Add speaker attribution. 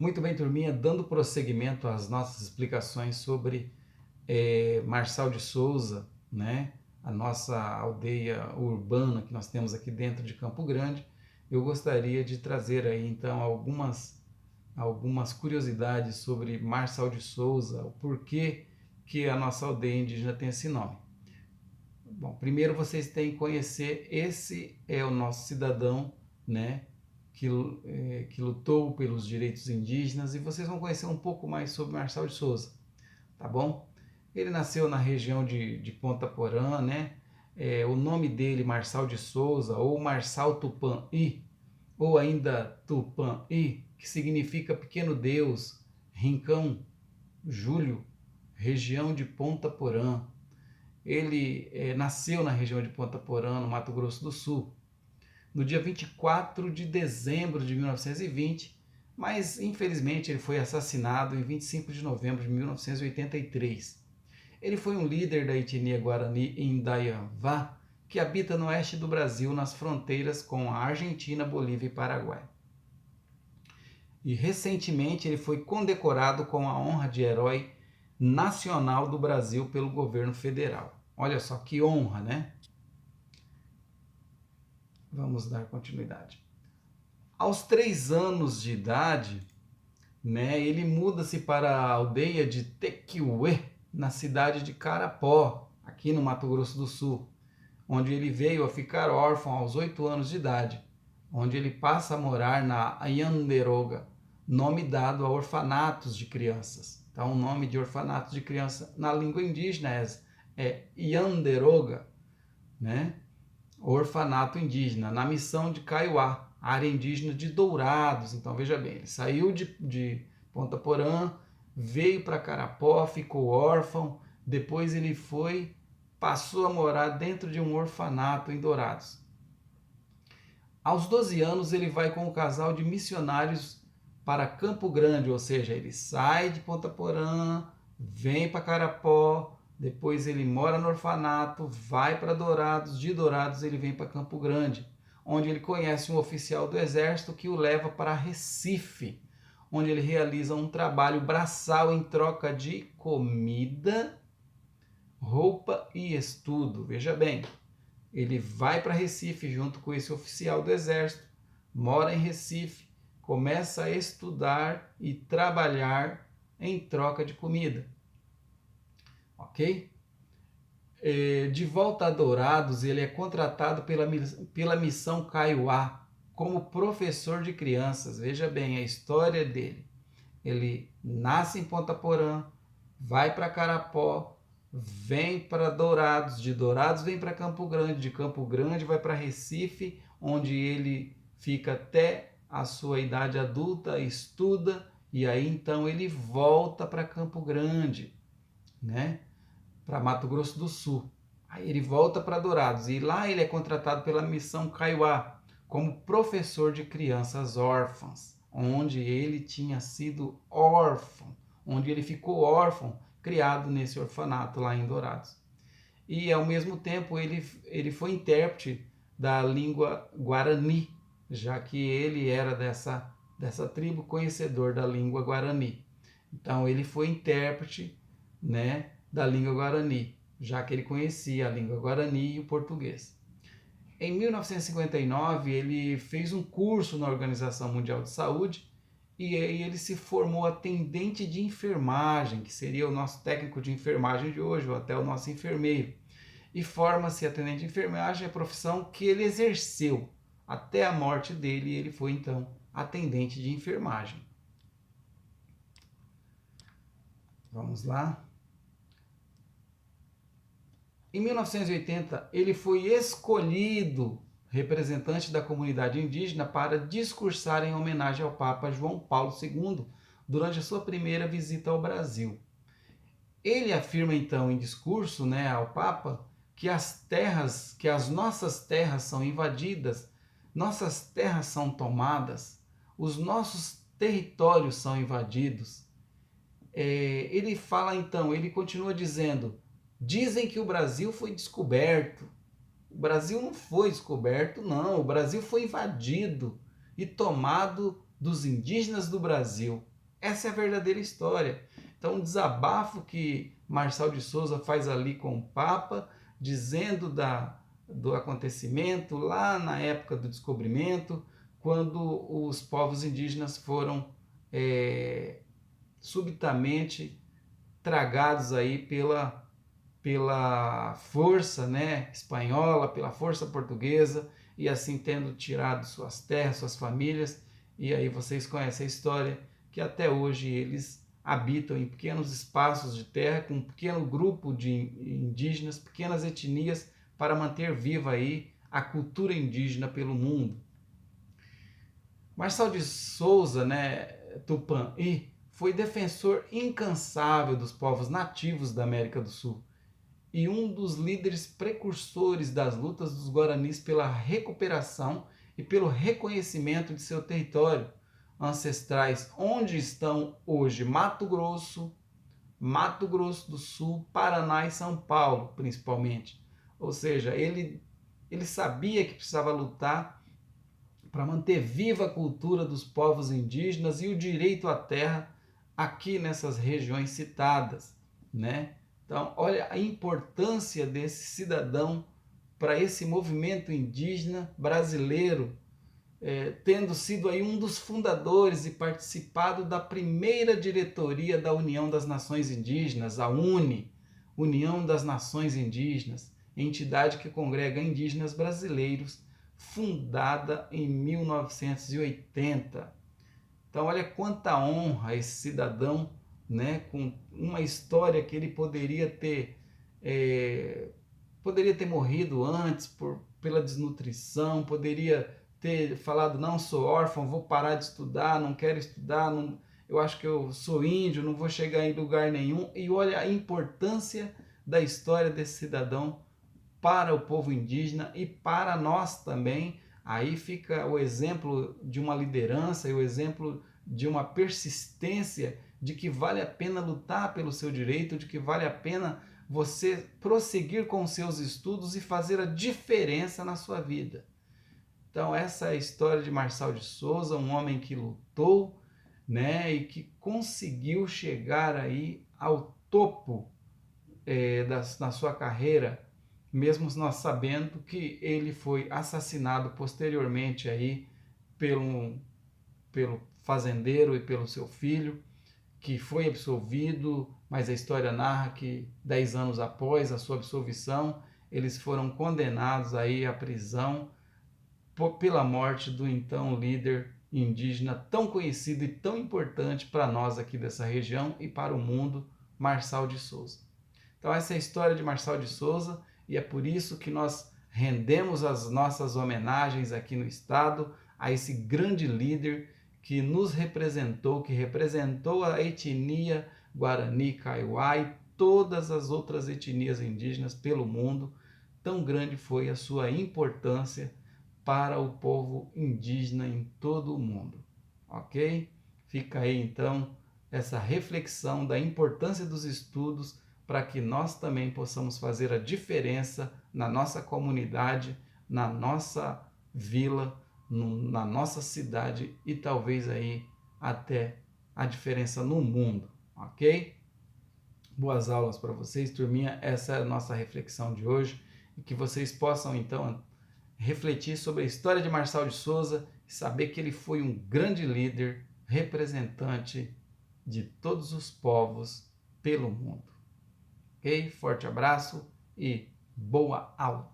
Speaker 1: Muito bem, turminha, dando prosseguimento às nossas explicações sobre Marçal de Souza, né? A nossa aldeia urbana que nós temos aqui dentro de Campo Grande. Eu gostaria de trazer aí então algumas curiosidades sobre Marçal de Souza, o porquê que a nossa aldeia indígena tem esse nome. Bom, primeiro vocês têm que conhecer, esse é o nosso cidadão, né, que lutou pelos direitos indígenas, e vocês vão conhecer um pouco mais sobre Marçal de Souza, tá bom? Ele nasceu na região de Ponta Porã, né? O nome dele, Marçal de Souza, ou Marçal Tupã-I, ou ainda Tupã-I, que significa pequeno Deus, Rincão, Júlio, região de Ponta Porã. Ele nasceu na região de Ponta Porã, no Mato Grosso do Sul, no dia 24 de dezembro de 1920, mas infelizmente ele foi assassinado em 25 de novembro de 1983. Ele foi um líder da etnia Guarani Indaiambá, que habita no oeste do Brasil, nas fronteiras com a Argentina, Bolívia e Paraguai. E recentemente ele foi condecorado com a honra de herói nacional do Brasil pelo governo federal. Olha só que honra, né? Vamos dar continuidade. Aos 3 anos de idade, né, ele muda-se para a aldeia de Tequiuê, na cidade de Carapó, aqui no Mato Grosso do Sul, onde ele veio a ficar órfão aos 8 anos de idade, onde ele passa a morar na Yanderoga, nome dado a orfanatos de crianças. Então, o nome de orfanatos de criança na língua indígena é Yanderoga, né? Orfanato indígena, na missão de Kaiowá, área indígena de Dourados. Então, veja bem, ele saiu de Ponta Porã, veio para Carapó, ficou órfão, depois ele passou a morar dentro de um orfanato em Dourados. Aos 12 anos, ele vai com um casal de missionários para Campo Grande, ou seja, ele sai de Ponta Porã, vem para Carapó, depois ele mora no orfanato, vai para Dourados, de Dourados ele vem para Campo Grande, onde ele conhece um oficial do exército que o leva para Recife, onde ele realiza um trabalho braçal em troca de comida, roupa e estudo. Veja bem, ele vai para Recife junto com esse oficial do exército, mora em Recife, começa a estudar e trabalhar em troca de comida. Ok? De volta a Dourados, ele é contratado pela missão Kaiowá como professor de crianças. Veja bem a história dele. Ele nasce em Ponta Porã, vai para Carapó, vem para Dourados, de Dourados vem para Campo Grande, de Campo Grande vai para Recife, onde ele fica até a sua idade adulta, estuda, e aí então ele volta para Campo Grande, né? Para Mato Grosso do Sul. Aí ele volta para Dourados e lá ele é contratado pela missão Kaiowá como professor de crianças órfãs, onde ele tinha sido órfão, onde ele ficou órfão, criado nesse orfanato lá em Dourados. E ao mesmo tempo ele foi intérprete da língua Guarani, já que ele era dessa tribo, conhecedor da língua Guarani. Então ele foi intérprete, né, da língua Guarani, já que ele conhecia a língua Guarani e o português. Em 1959, ele fez um curso na Organização Mundial de Saúde e aí ele se formou atendente de enfermagem, que seria o nosso técnico de enfermagem de hoje, ou até o nosso enfermeiro. E forma-se atendente de enfermagem, a profissão que ele exerceu até a morte dele, e ele foi então atendente de enfermagem. Vamos lá. Em 1980, ele foi escolhido representante da comunidade indígena para discursar em homenagem ao Papa João Paulo II durante a sua primeira visita ao Brasil. Ele afirma então em discurso, né, ao Papa, que as nossas terras são invadidas, nossas terras são tomadas, os nossos territórios são invadidos. Ele fala então, ele continua dizendo: dizem que o Brasil foi descoberto. O Brasil não foi descoberto, não. O Brasil foi invadido e tomado dos indígenas do Brasil. Essa é a verdadeira história. Então, um desabafo que Marçal de Souza faz ali com o Papa, dizendo do acontecimento lá na época do descobrimento, quando os povos indígenas foram subitamente tragados aí pela força, né, espanhola, pela força portuguesa, e assim tendo tirado suas terras, suas famílias. E aí vocês conhecem a história, que até hoje eles habitam em pequenos espaços de terra, com um pequeno grupo de indígenas, pequenas etnias, para manter viva aí a cultura indígena pelo mundo. Marçal de Souza, né, Tupã-I, foi defensor incansável dos povos nativos da América do Sul e um dos líderes precursores das lutas dos Guaranis pela recuperação e pelo reconhecimento de seu território ancestrais, onde estão hoje Mato Grosso do Sul, Paraná e São Paulo, principalmente. Ou seja, ele sabia que precisava lutar para manter viva a cultura dos povos indígenas e o direito à terra aqui nessas regiões citadas, né? Então, olha a importância desse cidadão para esse movimento indígena brasileiro, tendo sido aí um dos fundadores e participado da primeira diretoria da União das Nações Indígenas, a UNE, União das Nações Indígenas, entidade que congrega indígenas brasileiros, fundada em 1980. Então, olha quanta honra esse cidadão, né, com uma história que ele poderia ter morrido antes pela desnutrição, poderia ter falado, não, sou órfão, vou parar de estudar, não quero estudar, não, eu acho que eu sou índio, não vou chegar em lugar nenhum. E olha a importância da história desse cidadão para o povo indígena e para nós também. Aí fica o exemplo de uma liderança e o exemplo de uma persistência de que vale a pena lutar pelo seu direito, de que vale a pena você prosseguir com seus estudos e fazer a diferença na sua vida. Então essa é a história de Marçal de Souza, um homem que lutou, né, e que conseguiu chegar aí ao topo na sua carreira, mesmo nós sabendo que ele foi assassinado posteriormente aí pelo fazendeiro e pelo seu filho, que foi absolvido, mas a história narra que 10 anos após a sua absolvição, eles foram condenados aí à prisão pela morte do então líder indígena tão conhecido e tão importante para nós aqui dessa região e para o mundo, Marçal de Souza. Então essa é a história de Marçal de Souza e é por isso que nós rendemos as nossas homenagens aqui no estado a esse grande líder que nos representou, que representou a etnia Guarani, Kaiowá e todas as outras etnias indígenas pelo mundo. Tão grande foi a sua importância para o povo indígena em todo o mundo, ok? Fica aí então essa reflexão da importância dos estudos para que nós também possamos fazer a diferença na nossa comunidade, na nossa vila, na nossa cidade e talvez aí até a diferença no mundo, ok? Boas aulas para vocês, turminha. Essa é a nossa reflexão de hoje e que vocês possam então refletir sobre a história de Marçal de Souza e saber que ele foi um grande líder, representante de todos os povos pelo mundo. Ok? Forte abraço e boa aula!